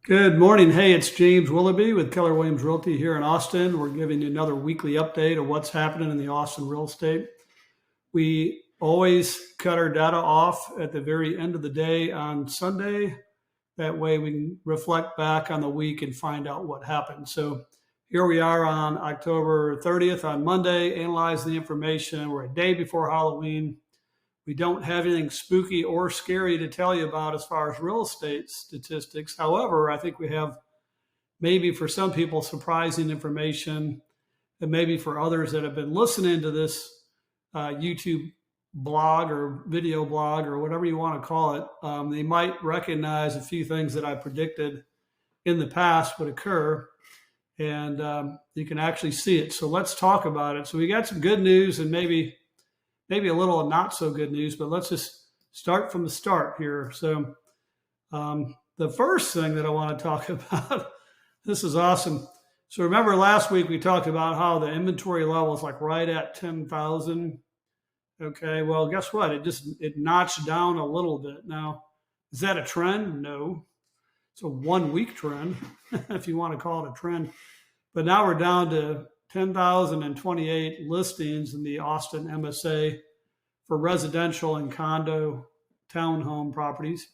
Good morning. Hey, it's James Willoughby with Keller Williams Realty here in Austin. We're giving you another weekly update of what's happening in the Austin real estate. We always cut our data off at the very end of the day on Sunday. That way we can reflect back on the week and find out what happened. So here we are on October 30th on Monday, analyzing the information. We're a day before Halloween. We don't have anything spooky or scary to tell you about as far as real estate statistics. However, I think we have maybe for some people surprising information, and maybe for others that have been listening to this YouTube blog or video blog or whatever you want to call it, they might recognize a few things that I predicted in the past would occur, and you can actually see it. So let's talk about it. So we got some good news and maybe a little not so good news, but let's just start from the start here. So the first thing that I want to talk about, this is awesome. So remember last week we talked about how the inventory level is like right at 10,000. Okay, well, guess what? It notched down a little bit. Now, is that a trend? No. It's a 1 week trend, if you want to call it a trend. But now we're down to 10,028 listings in the Austin MSA for residential and condo townhome properties.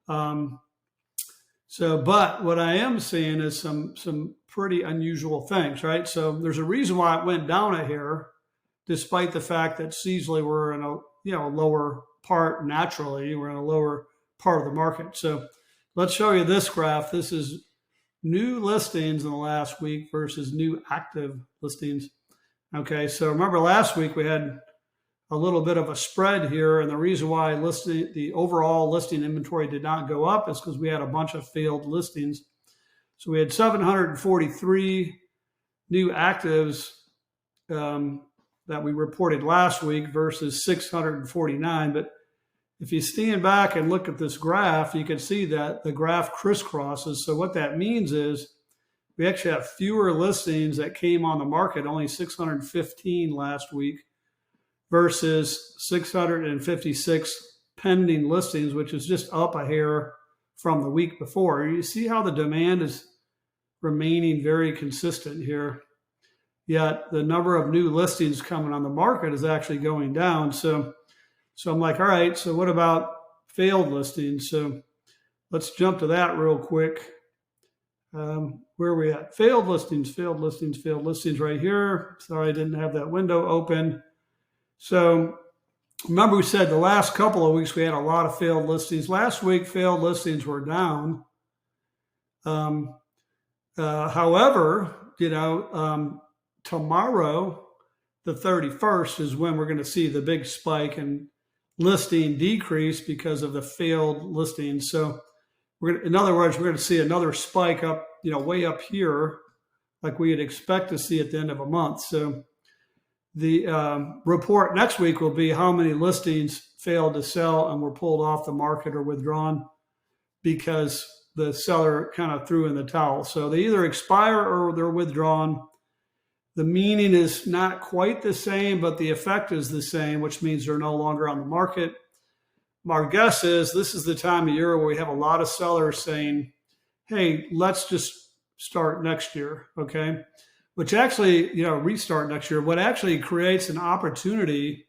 But what I am seeing is some pretty unusual things, right? So there's a reason why it went down a hair, despite the fact that seasonally we're in a lower part naturally. We're in a lower part of the market. So let's show you this graph. This is new listings in the last week versus new active listings. Okay, so remember last week we had a little bit of a spread here, and the reason why the overall listing inventory did not go up is because we had a bunch of failed listings. So we had 743 new actives that we reported last week versus 649. But if you stand back and look at this graph, you can see that the graph crisscrosses. So what that means is we actually have fewer listings that came on the market, only 615 last week versus 656 pending listings, which is just up a hair from the week before. You see how the demand is remaining very consistent here, yet the number of new listings coming on the market is actually going down. So I'm like, all right, so what about failed listings? So let's jump to that real quick. Where are we at? Failed listings right here. Sorry, I didn't have that window open. So remember we said the last couple of weeks we had a lot of failed listings. Last week, failed listings were down. However, tomorrow, the 31st, is when we're going to see the big spike in listing decrease because of the failed listings. So in other words, we're going to see another spike up, way up here, like we'd expect to see at the end of a month. So the report next week will be how many listings failed to sell and were pulled off the market or withdrawn because the seller kind of threw in the towel. So they either expire or they're withdrawn. The meaning is not quite the same, but the effect is the same, which means they're no longer on the market. Our guess is this is the time of year where we have a lot of sellers saying, hey, let's just start next year, okay? Which actually, restart next year, what actually creates an opportunity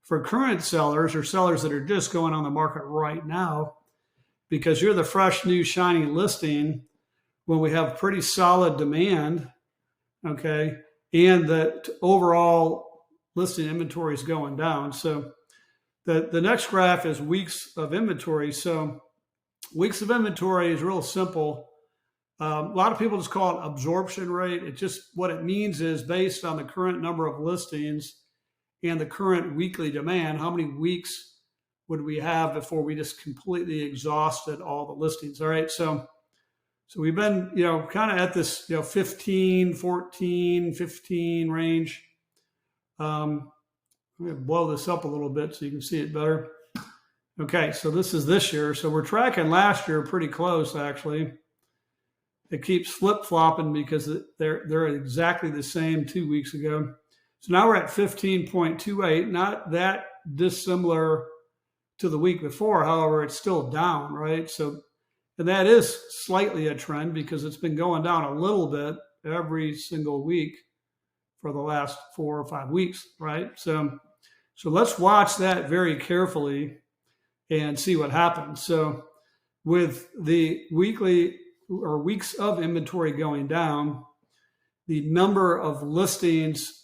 for current sellers or sellers that are just going on the market right now, because you're the fresh, new, shiny listing when we have pretty solid demand, okay? And the overall listing inventory is going down. So the next graph is weeks of inventory. So weeks of inventory is real simple. A lot of people just call it absorption rate. What it means is based on the current number of listings and the current weekly demand, how many weeks would we have before we just completely exhausted all the listings? All right. So we've been, kind of at this, 15, 14, 15 range. I'm going to blow this up a little bit so you can see it better. Okay. So this is this year. So we're tracking last year pretty close, actually. It keeps flip-flopping because they're exactly the same 2 weeks ago. So now we're at 15.28, not that dissimilar to the week before. However, it's still down, right? So And that is slightly a trend because it's been going down a little bit every single week for the last 4 or 5 weeks, right? So let's watch that very carefully and see what happens. So with the weekly or weeks of inventory going down, the number of listings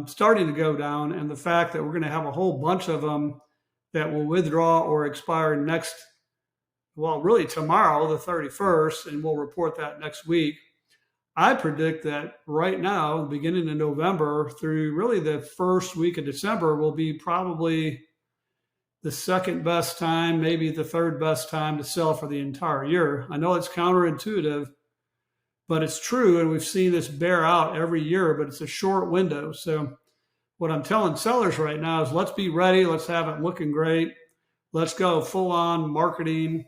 starting to go down, and the fact that we're going to have a whole bunch of them that will withdraw or expire next, well, really tomorrow, the 31st, and we'll report that next week. I predict that right now, beginning in November through really the first week of December, will be probably the second best time, maybe the third best time to sell for the entire year. I know it's counterintuitive, but it's true, and we've seen this bear out every year, but it's a short window. So what I'm telling sellers right now is let's be ready. Let's have it looking great. Let's go full on marketing.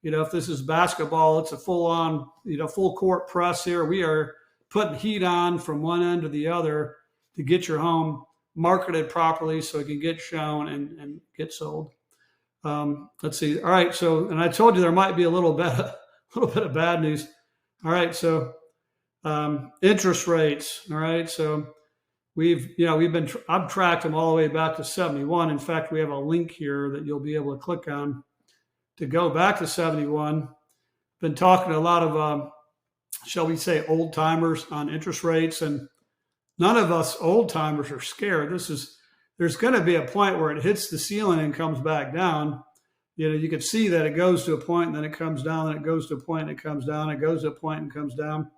If this is basketball, it's a full on, full court press here. We are putting heat on from one end to the other to get your home marketed properly so it can get shown and get sold. Let's see. All right. So, and I told you there might be a little bit of bad news. All right. So, interest rates. All right. So I've tracked them all the way back to 71. In fact, we have a link here that you'll be able to click on to go back to 71. Been talking to a lot of, shall we say, old timers on interest rates, and none of us old timers are scared. There's going to be a point where it hits the ceiling and comes back down. You can see that it goes to a point and then it comes down, and it goes to a point and it comes down, it goes to a point and comes down.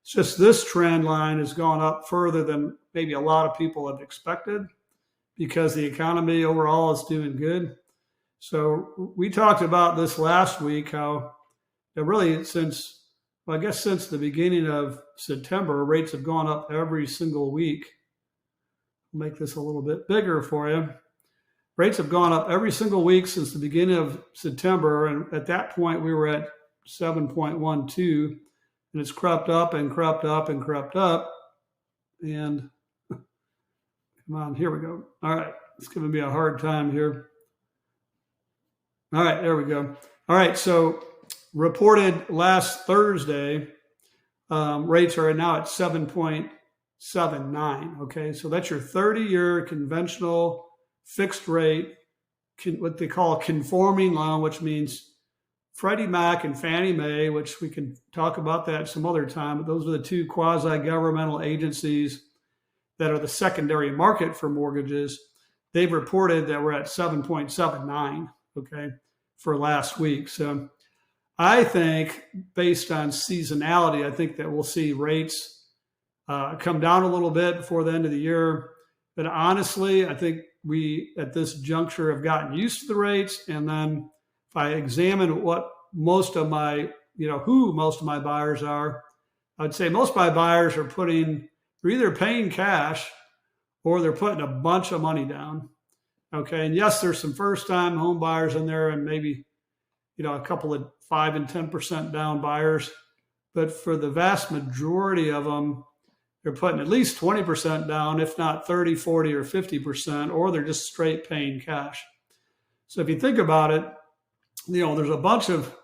It's just this trend line has gone up further than maybe a lot of people have expected because the economy overall is doing good. So we talked about this last week, how really since the beginning of September, rates have gone up every single week. I'll make this a little bit bigger for you. Rates have gone up every single week since the beginning of September. And at that point, we were at 7.12, and it's crept up and crept up and crept up. And come on, here we go. All right, it's giving me a hard time here. All right, there we go. All right, so reported last Thursday, rates are now at 7.79. Okay, so that's your 30-year conventional fixed rate, what they call a conforming loan, which means Freddie Mac and Fannie Mae, which we can talk about that some other time, but those are the two quasi-governmental agencies that are the secondary market for mortgages. They've reported that we're at 7.79, okay, for last week. So I think based on seasonality, I think that we'll see rates come down a little bit before the end of the year. But honestly, I think we at this juncture have gotten used to the rates. And then if I examine what most of my, who most of my buyers are, I'd say most of my buyers are they're either paying cash or they're putting a bunch of money down. Okay. And yes, there's some first time home buyers in there and maybe, a couple of 5 and 10% down buyers. But for the vast majority of them, they're putting at least 20% down, if not 30, 40, or 50%, or they're just straight paying cash. So if you think about it, there's a bunch of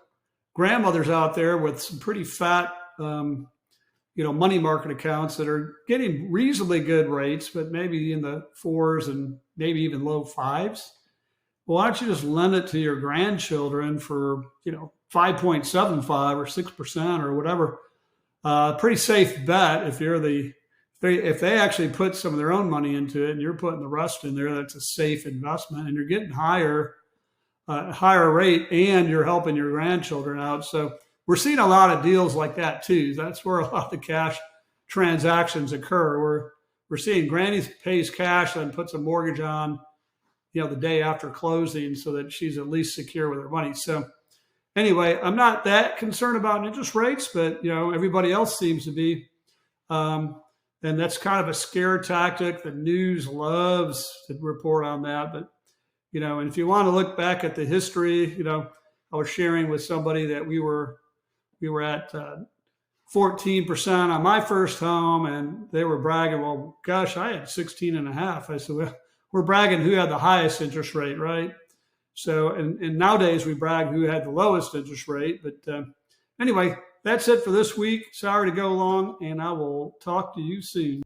grandmothers out there with some pretty fat, money market accounts that are getting reasonably good rates, but maybe in the 4s and maybe even low 5s. Well, why don't you just lend it to your grandchildren for, 5.75 or 6% or whatever? Pretty safe bet if if they actually put some of their own money into it and you're putting the rest in there, that's a safe investment and you're getting higher rate and you're helping your grandchildren out. So we're seeing a lot of deals like that too. That's where a lot of the cash transactions occur. We're seeing granny pays cash and puts a mortgage on, the day after closing so that she's at least secure with her money. So anyway, I'm not that concerned about interest rates, but everybody else seems to be. And that's kind of a scare tactic. The news loves to report on that. But, and if you want to look back at the history, I was sharing with somebody that we were at 14% on my first home, and they were bragging, well, gosh, I had 16.5. I said, well, we're bragging who had the highest interest rate, right? So, and nowadays we brag who had the lowest interest rate. But anyway, that's it for this week. Sorry to go long, and I will talk to you soon.